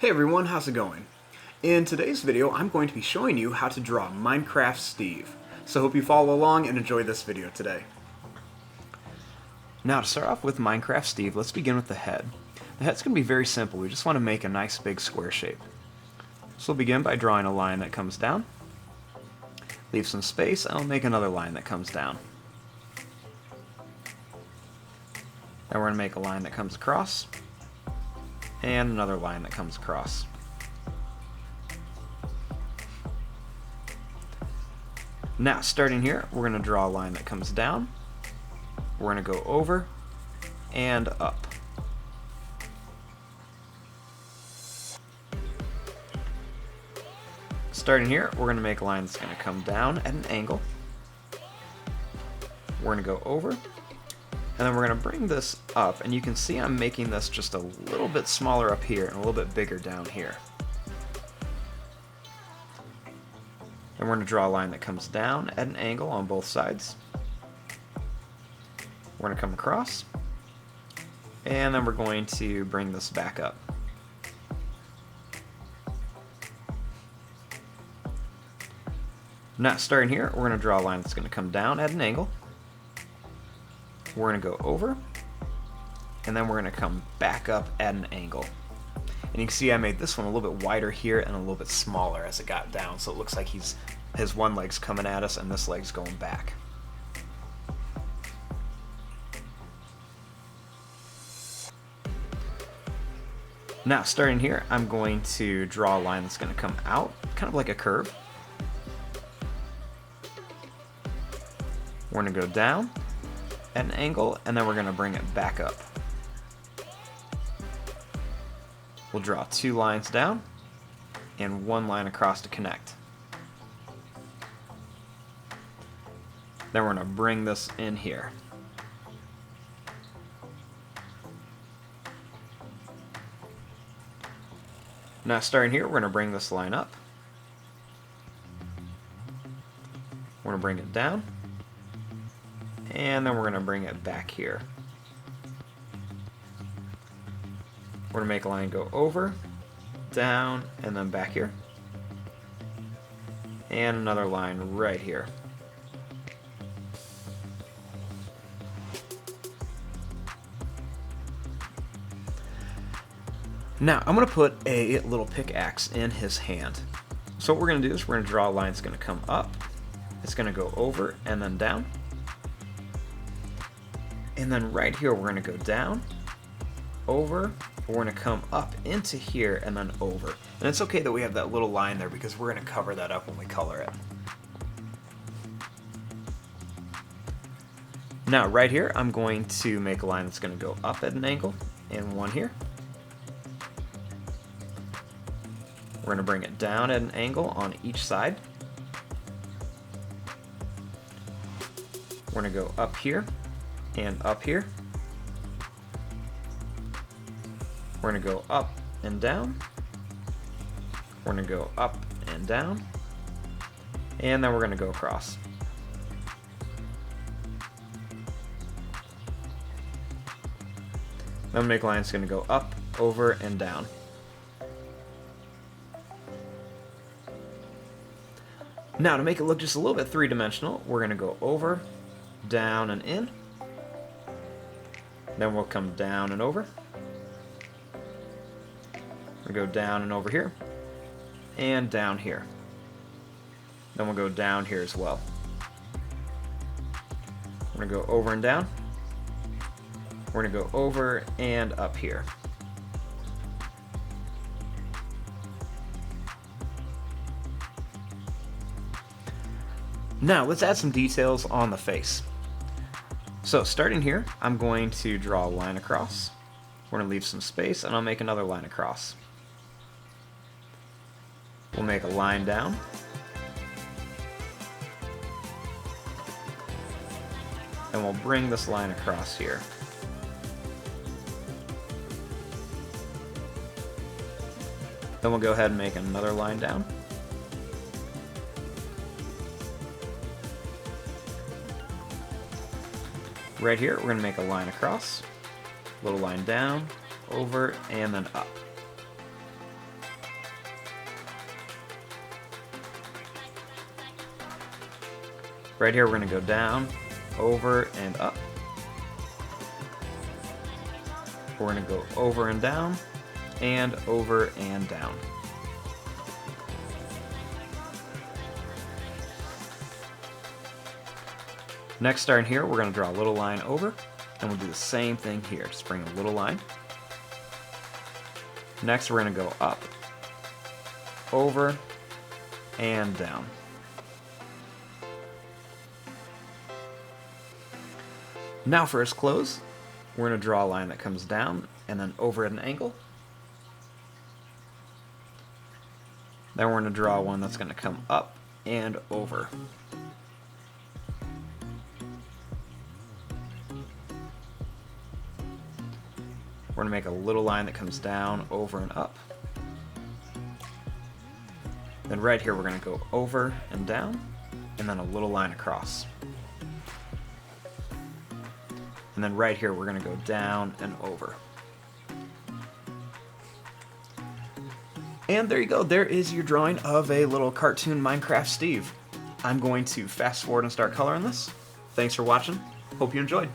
Hey everyone, how's it going? In today's video, I'm going to be showing you how to draw Minecraft Steve. So hope you follow along and enjoy this video today. Now to start off with Minecraft Steve, let's begin with the head. The head's going to be very simple. We just want to make a nice big square shape. So we'll begin by drawing a line that comes down. Leave some space and I'll make another line that comes down. Then we're going to make a line that comes across. And another line that comes across. Now, starting here, we're going to draw a line that comes down. We're going to go over and up. Starting here, we're going to make a line that's going to come down at an angle. We're going to go over. And then we're going to bring this up, and you can see I'm making this just a little bit smaller up here and a little bit bigger down here. And we're going to draw a line that comes down at an angle on both sides. We're going to come across, and then we're going to bring this back up. Now, starting here, we're going to draw a line that's going to come down at an angle. We're going to go over, and then we're going to come back up at an angle. And you can see I made this one a little bit wider here and a little bit smaller as it got down, so it looks like his one leg's coming at us and this leg's going back. Now, starting here, I'm going to draw a line that's going to come out, kind of like a curve. We're going to go down at an angle, and then we're going to bring it back up. We'll draw two lines down and one line across to connect. Then we're going to bring this in here. Now, starting here, we're going to bring this line up. We're going to bring it down. And then we're going to bring it back here. We're going to make a line go over, down, and then back here. And another line right here. Now, I'm going to put a little pickaxe in his hand. So what we're going to do is we're going to draw a line that's going to come up. It's going to go over and then down. And then right here, we're going to go down, over, we're going to come up into here and then over. And it's okay that we have that little line there because we're going to cover that up when we color it. Now, right here, I'm going to make a line that's going to go up at an angle and one here. We're going to bring it down at an angle on each side. We're going to go up here and up here. We're going to go up and down. We're going to go up and down. And then we're going to go across. Then make a line that's going to go up, over, and down. Now, to make it look just a little bit three-dimensional, we're going to go over, down, and in. Then we'll come down and over. We'll go down and over here. And down here. Then we'll go down here as well. We're going to go over and down. We're going to go over and up here. Now, let's add some details on the face. So starting here, I'm going to draw a line across. We're going to leave some space, and I'll make another line across. We'll make a line down. And we'll bring this line across here. Then we'll go ahead and make another line down. Right here, we're going to make a line across, little line down, over, and then up. Right here, we're going to go down, over, and up. We're going to go over and down, and over and down. Next, starting here, we're going to draw a little line over, and we'll do the same thing here. Just bring a little line. Next, we're going to go up, over, and down. Now for his clothes, we're going to draw a line that comes down and then over at an angle. Then we're going to draw one that's going to come up and over. We're going to make a little line that comes down, over, and up. Then right here we're going to go over and down, and then a little line across. And then right here we're going to go down and over. And there you go, there is your drawing of a little cartoon Minecraft Steve. I'm going to fast forward and start coloring this. Thanks for watching, hope you enjoyed.